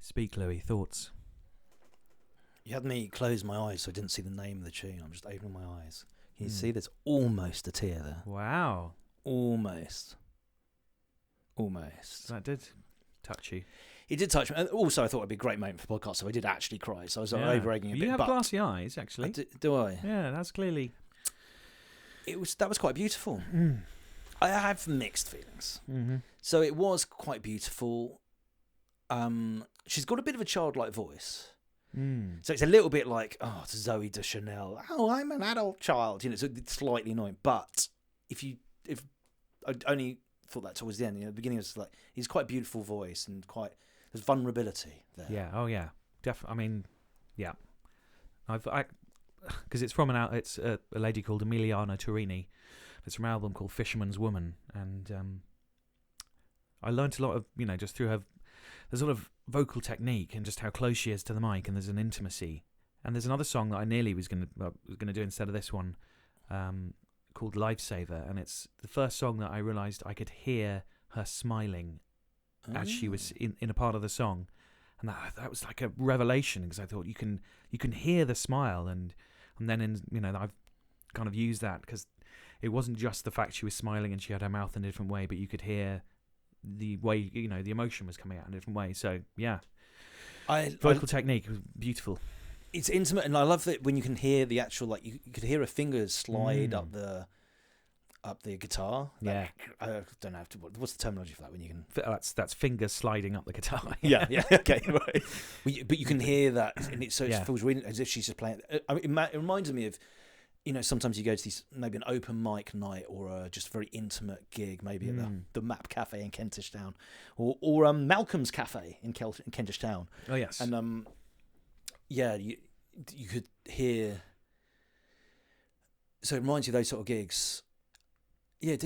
Speak, Louis. Thoughts? You had me close my eyes so I didn't see the name of the tune. I'm just opening my eyes. Can you see there's almost a tear there? Wow. Almost. That did touch you. It did touch me. And also, I thought it'd be a great moment for podcast if I did actually cry. So I was over-egging a bit. You have glassy eyes, actually. Do I? Yeah, that's clearly... That was quite beautiful. I have mixed feelings. Mm-hmm. So it was quite beautiful. She's got a bit of a childlike voice. So it's a little bit like, it's Zoe Deschanel. Oh, I'm an adult child. So it's slightly annoying. But if I only thought that towards the end, the beginning was like, he's quite a beautiful voice and there's vulnerability there. Yeah. Oh, yeah. Definitely. I mean, yeah. Because it's from it's a lady called Emiliana Torini. It's from an album called Fisherman's Woman, and I learnt a lot of just through her the sort of vocal technique and just how close she is to the mic, and there's an intimacy. And there's another song that I nearly was gonna do instead of this one, called Lifesaver, and it's the first song that I realised I could hear her smiling as she was in a part of the song, and that was like a revelation, because I thought you can hear the smile, and then I've kind of used that because it wasn't just the fact she was smiling and she had her mouth in a different way, but you could hear the way the emotion was coming out in a different way. So yeah, vocal technique was beautiful. It's intimate, and I love that when you can hear the actual you could hear her fingers slide up the guitar. Yeah, I don't know what's the terminology for that when you can. That's fingers sliding up the guitar. yeah, okay, right. But you can hear that, and it feels really as if she's just playing. I mean, it reminds me of. Sometimes you go to these, maybe an open mic night or just a very intimate gig, maybe at the Map Cafe in Kentish Town, or Malcolm's Cafe in Kentish Town. Oh yes, and you could hear. So it reminds you of those sort of gigs. Yeah,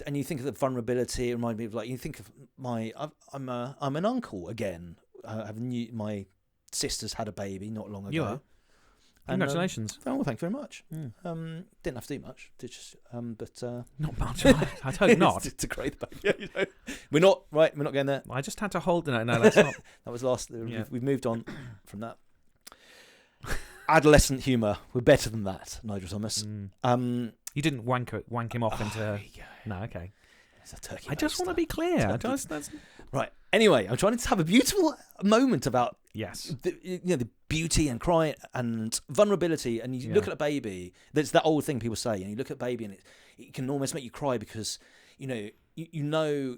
and you think of the vulnerability. It reminds me of you think of I'm an uncle again. My sister's had a baby not long ago. You are. Congratulations! Well, thank you very much. Didn't have to do much. But not much. I hope not. to create the baby. We're not right. We're not going there. I just had to hold. No, that's not. That was last. Yeah. We've moved on from that. Adolescent humour. We're better than that, Nigel Thomas. You didn't wank him off into. No, okay. It's a turkey. I just want to be clear. Right. Anyway, I'm trying to have a beautiful moment about the beauty and cry and vulnerability. And you look at a baby. There's that old thing people say. And you look at a baby, and it can almost make you cry because you know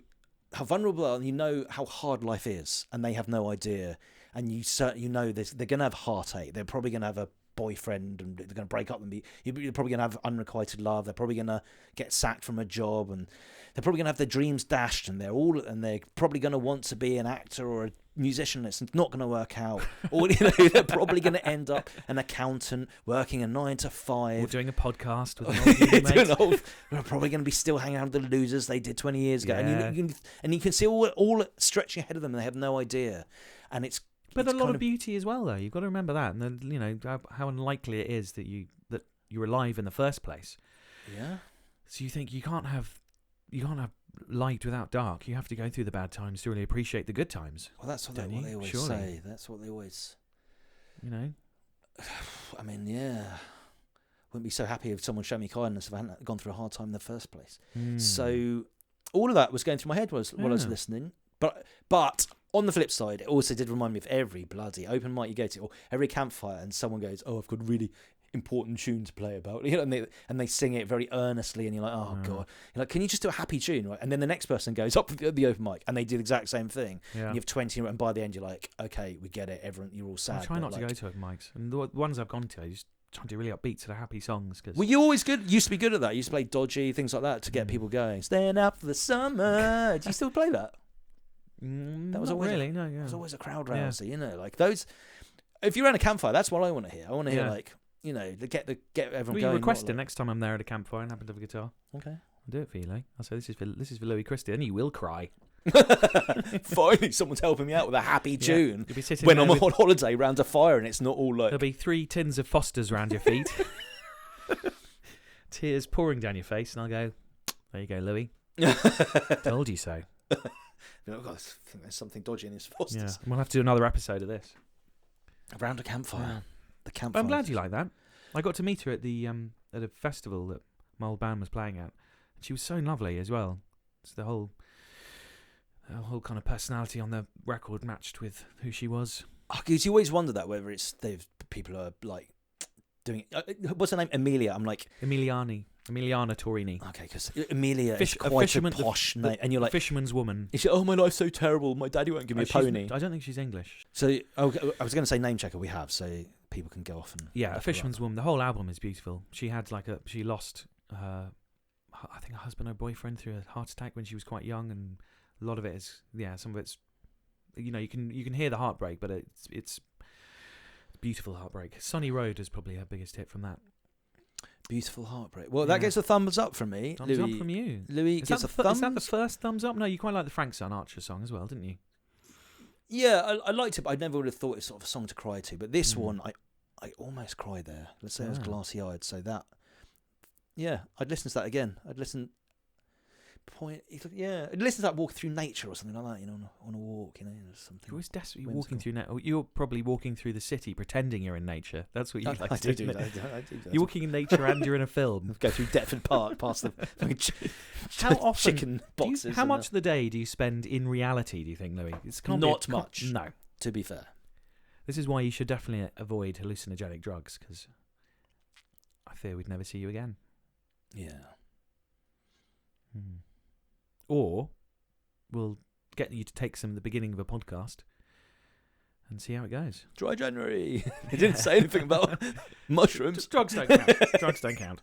how vulnerable and you know how hard life is, and they have no idea. And they're going to have heartache. They're probably going to have a boyfriend, and they're going to break up, and you're probably going to have unrequited love. They're probably going to get sacked from a job, and they're probably going to have their dreams dashed, and they're probably going to want to be an actor or a musician. It's not going to work out, or they're probably going to end up an accountant working a 9 to 5, or doing a podcast with an old mate. They're probably going to be still hanging out with the losers they did 20 years ago, yeah. and you can see all stretching ahead of them, and they have no idea, and it's. But a lot of beauty as well, though. You've got to remember that, and then how unlikely it is that you're alive in the first place. Yeah. So you think you can't have light without dark. You have to go through the bad times to really appreciate the good times. Well, that's what they always say. That's what they always. I mean, yeah. Wouldn't be so happy if someone showed me kindness if I hadn't gone through a hard time in the first place. So all of that was going through my head while I was listening, but. On the flip side, it also did remind me of every bloody open mic you go to, or every campfire, and someone goes, "Oh, I've got a really important tune to play about," and they sing it very earnestly, and you're like, "Oh God," you're like, "Can you just do a happy tune?" Right? And then the next person goes up the open mic, and they do the exact same thing. Yeah. And you have 20, and by the end, you're like, "Okay, we get it. Everyone, you're all sad." I try not to go to open mics, and the ones I've gone to, I just try to do really upbeat to the happy songs. Cause... Well, you always used to be good at that. You used to play Dodgy, things like that, to get people going. Staying up for the summer. Do you still play that? That was always It was always a crowd rouser, like those. If you're around a campfire, that's what I want to hear. I want to hear get everyone going. You request it next time I'm there at a campfire and happen to have a guitar. Okay, I'll do it for you, Lee. I'll say this is for Louis Christie, and you will cry. Finally, someone's helping me out with a happy tune. You'll be sitting when I'm on holiday round a fire, and it's not all like there'll be 3 tins of Foster's round your feet, tears pouring down your face, and I'll go, "There you go, Louis. Told you so." I think there's something dodgy in his Fosters. Yeah, we'll have to do another episode of this. Around a campfire. Yeah. The campfire. I'm glad you like that. I got to meet her at a festival that my old band was playing at. And she was so lovely as well. It's the whole kind of personality on the record matched with who she was. Because you always wonder that, whether people are like doing. What's her name? Amelia. I'm like Emiliana Torini. Okay, because Amelia is quite a posh name, and you're like fisherman's woman. She's oh, my life's so terrible. My daddy won't give me a pony. I don't think she's English. So I was going to say name checker. We have, so people can go off and a fisherman's woman. The whole album is beautiful. She had she lost I think a husband or boyfriend through a heart attack when she was quite young, and a lot of it is some of it's you can hear the heartbreak, but it's beautiful heartbreak. Sunny Road is probably her biggest hit from that. Beautiful heartbreak. Well, that gets a thumbs up from me. Thumbs up from you. Louis gets a thumbs. Is that the first thumbs up? No, you quite like the Frank Sinatra song as well, didn't you? Yeah, I liked it, but I never would have thought it's sort of a song to cry to. But this one, I almost cried there. Let's say I was glassy-eyed. So that, I'd listen to that again. I'd listen to that walking through nature or something like that. On a walk. Something. You're always desperately walking through nature. You're probably walking through the city, pretending you're in nature. That's what you like to do. I do. You're walking in nature and you're in a film. Go through Deptford Park, past the how often chicken boxes. How much of the day do you spend in reality? Do you think, Louis? It's not much. No, to be fair. This is why you should definitely avoid hallucinogenic drugs, because I fear we'd never see you again. Yeah. Or we'll get you to take some at the beginning of a podcast and see how it goes. Dry January. He didn't say anything about mushrooms. Just drugs don't count. Drugs don't count.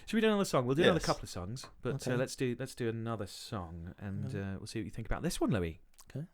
Should we do another song? We'll do another couple of songs, but okay. let's do another song, and we'll see what you think about this one, Louis. Okay.